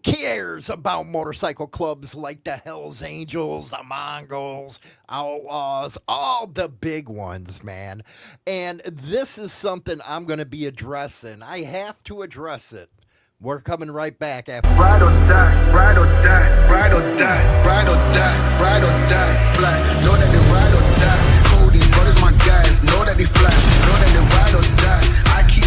cares about motorcycle clubs like the Hells Angels, the Mongols, Outlaws, all the big ones, man? And this is something I'm going to be addressing. I have to address it. We're coming right back after Ride or die, ride or die, ride or die, ride or die, ride or die, fly. Know that they ride or die. Cody, brothers, my guys, know that they fly. Know that they ride or die. I keep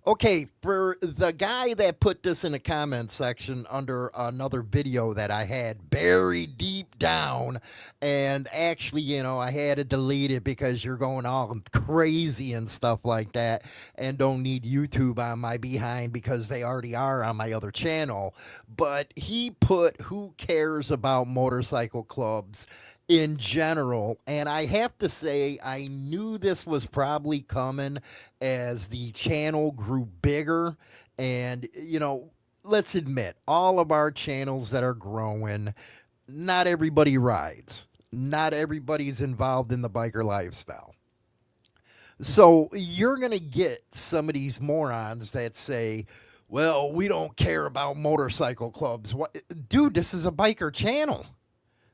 Okay, for the guy that put this in the comment section under another video that I had buried deep down, and actually, I had to delete it because you're going all crazy and stuff like that, and don't need YouTube on my behind because they already are on my other channel. But he put, who cares about motorcycle clubs in general, and I have to say I knew this was probably coming as the channel grew bigger. And let's admit, all of our channels that are growing, not everybody rides, not everybody's involved in the biker lifestyle. So you're gonna get some of these morons that say, well, we don't care about motorcycle clubs. What, dude, this is a biker channel.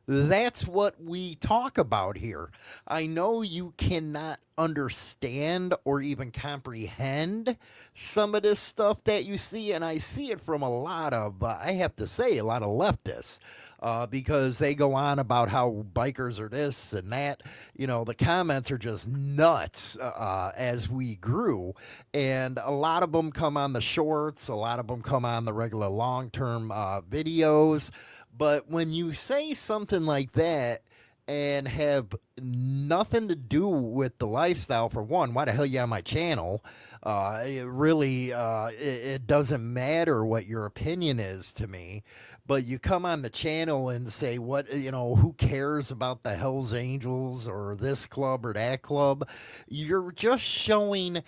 That's what we talk about here. I know you cannot understand or even comprehend some of this stuff that you see, and I see it from a lot of, I have to say, a lot of leftists, because they go on about how bikers are this and that. The comments are just nuts as we grew, and a lot of them come on the shorts, a lot of them come on the regular long-term videos. But when you say something like that and have nothing to do with the lifestyle, for one, why the hell you on my channel? It really, it doesn't matter what your opinion is to me. But you come on the channel and say, what, who cares about the Hells Angels or this club or that club? You're just showing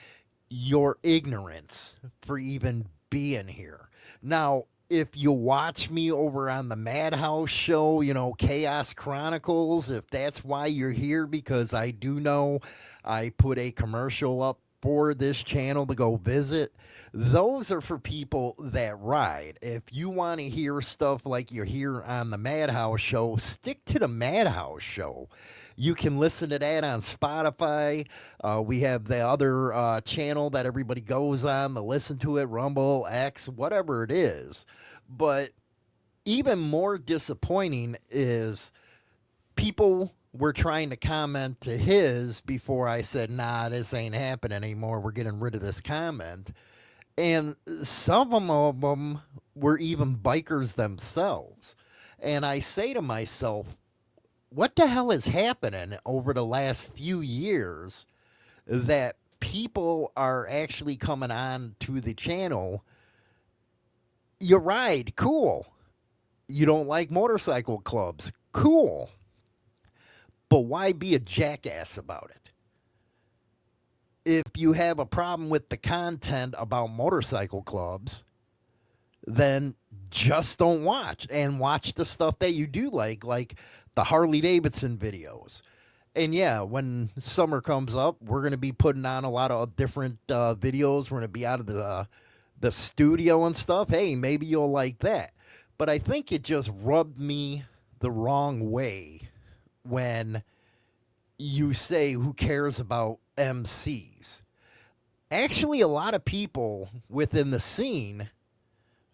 your ignorance for even being here. Now, if you watch me over on the Madhouse show, Chaos Chronicles, if that's why you're here, because I do know I put a commercial up for this channel to go visit, those are for people that ride. If you want to hear stuff like you hear on the Madhouse show, stick to the Madhouse show. You can listen to that on Spotify. We have the other channel that everybody goes on to listen to it, Rumble, X, whatever it is. But even more disappointing is people were trying to comment to his before I said, nah, this ain't happening anymore. We're getting rid of this comment. And some of them were even bikers themselves. And I say to myself, what the hell is happening over the last few years that people are actually coming on to the channel? You ride, cool. You don't like motorcycle clubs, cool. But why be a jackass about it? If you have a problem with the content about motorcycle clubs, then just don't watch, and watch the stuff that you do like the Harley Davidson videos. And yeah, when summer comes up, we're going to be putting on a lot of different videos. We're going to be out of the studio and stuff. Hey, maybe you'll like that. But I think it just rubbed me the wrong way when you say, who cares about MCs? Actually, a lot of people within the scene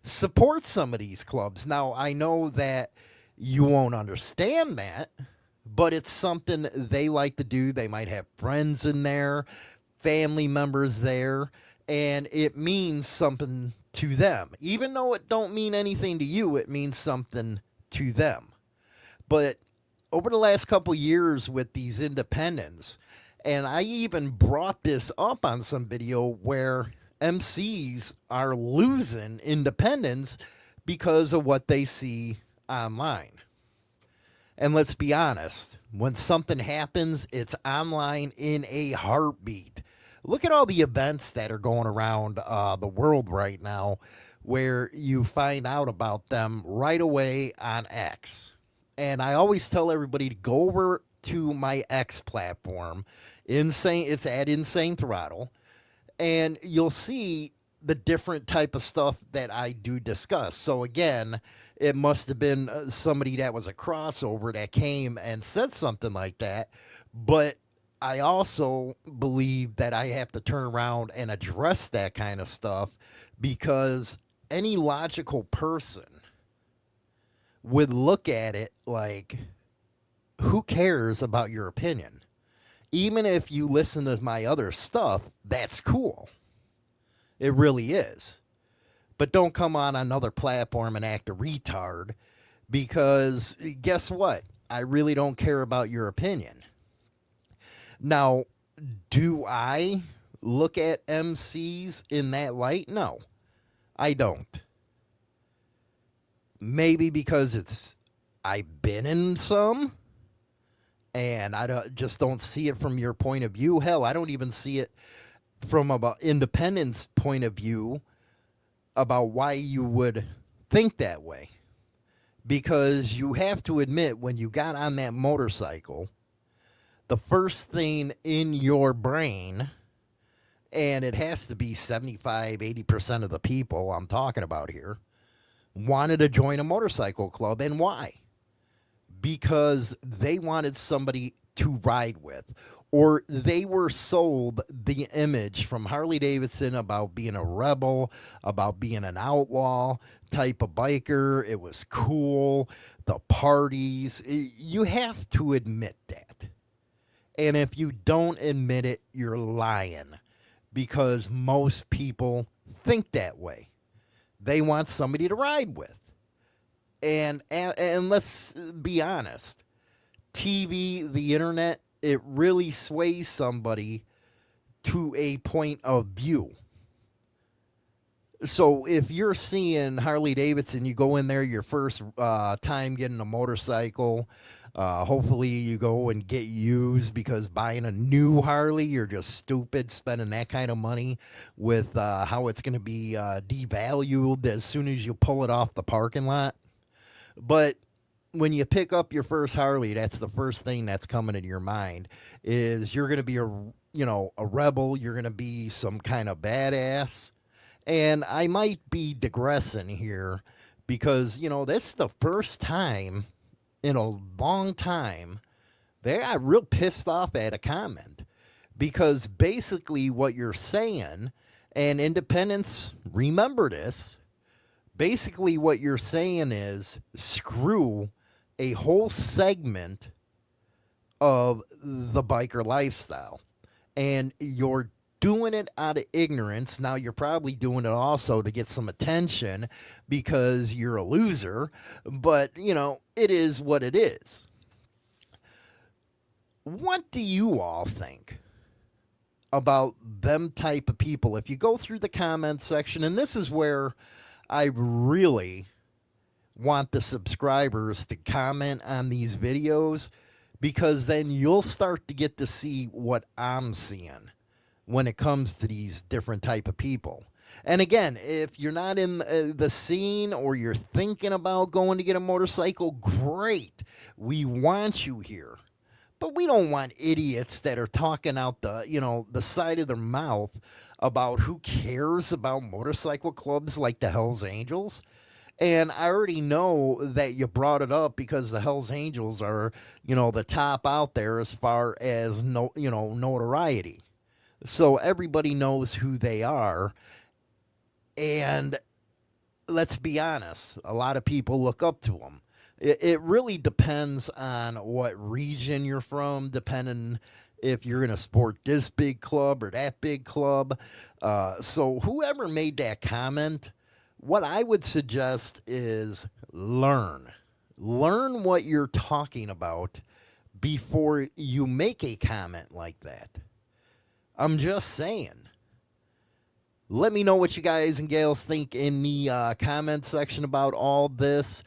support some of these clubs. Now, I know that you won't understand that, but it's something they like to do. They might have friends in there, family members there, and it means something to them. Even though it don't mean anything to you, it means something to them. But over the last couple years with these independents, and I even brought this up on some video where MCs are losing independence because of what they see online. And let's be honest, when something happens, it's online in a heartbeat. Look at all the events that are going around the world right now where you find out about them right away on X. And I always tell everybody to go over to my X platform. It's at Insane Throttle. And you'll see the different type of stuff that I do discuss. So again, it must have been somebody that was a crossover that came and said something like that. But I also believe that I have to turn around and address that kind of stuff because any logical person would look at it like, who cares about your opinion? Even if you listen to my other stuff, that's cool. It really is. But don't come on another platform and act a retard because guess what? I really don't care about your opinion. Now, do I look at MCs in that light? No, I don't. Maybe because I've been in some and just don't see it from your point of view. Hell, I don't even see it from about independence point of view about why you would think that way. Because you have to admit, when you got on that motorcycle, the first thing in your brain, and it has to be 75-80% of the people I'm talking about here, wanted to join a motorcycle club. And why? Because they wanted somebody to ride with, or they were sold the image from Harley Davidson about being a rebel, about being an outlaw type of biker. It was cool, the parties. You have to admit that. And if you don't admit it, you're lying, because most people think that way. They want somebody to ride with. And let's be honest, TV, the internet, it really sways somebody to a point of view. So if you're seeing Harley Davidson, you go in there your first time getting a motorcycle. Hopefully you go and get used, because buying a new Harley, you're just stupid spending that kind of money with how it's going to be devalued as soon as you pull it off the parking lot. But when you pick up your first Harley, that's the first thing that's coming into your mind is you're going to be a rebel. You're going to be some kind of badass. And I might be digressing here because, this is the first time in a long time they got real pissed off at a comment, because basically what you're saying, and independents, remember this, basically what you're saying is screw a whole segment of the biker lifestyle. And you're doing it out of ignorance. Now you're probably doing it also to get some attention because you're a loser, but it is what it is. What do you all think about them type of people? If you go through the comment section, and this is where I really want the subscribers to comment on these videos, because then you'll start to get to see what I'm seeing when it comes to these different type of people. And again, if you're not in the scene or you're thinking about going to get a motorcycle, great. We want you here. But we don't want idiots that are talking out the side of their mouth about who cares about motorcycle clubs like the Hells Angels. And I already know that you brought it up because the Hells Angels are, the top out there as far as notoriety. So everybody knows who they are. And let's be honest, a lot of people look up to them. It really depends on what region you're from, depending if you're going to support this big club or that big club. So whoever made that comment, what I would suggest is learn. Learn what you're talking about before you make a comment like that. I'm just saying. Let me know what you guys and gals think in the comment section about all this.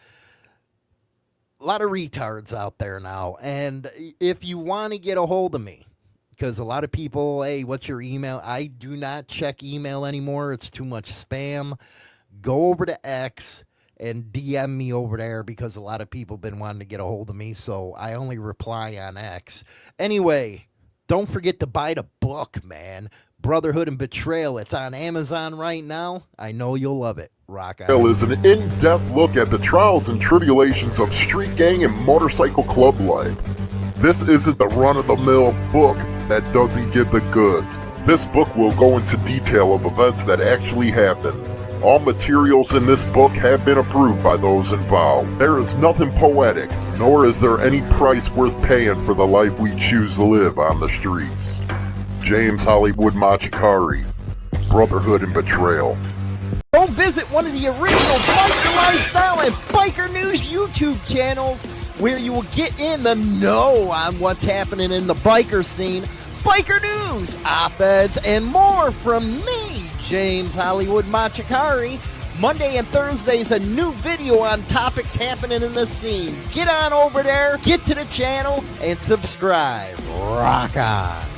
A lot of retards out there now. And if you want to get a hold of me, because a lot of people, hey, what's your email? I do not check email anymore. It's too much spam. Go over to X and DM me over there, because a lot of people have been wanting to get a hold of me. So I only reply on X. Anyway, don't forget to buy the book, man. Brotherhood and Betrayal. It's on Amazon right now. I know you'll love it. Rock on. Is an in-depth look at the trials and tribulations of street gang and motorcycle club life. This isn't the run-of-the-mill book that doesn't give the goods. This book will go into detail of events that actually happened. All materials in this book have been approved by those involved. There is nothing poetic, nor is there any price worth paying for the life we choose to live on the streets. James Hollywood Machikari, Brotherhood and Betrayal. Go visit one of the original Biker Lifestyle and Biker News YouTube channels where you will get in the know on what's happening in the biker scene, biker news, op-eds, and more from me, James Hollywood Machikari. Monday and Thursdays, a new video on topics happening in the scene. Get on over there, get to the channel, and subscribe. Rock on.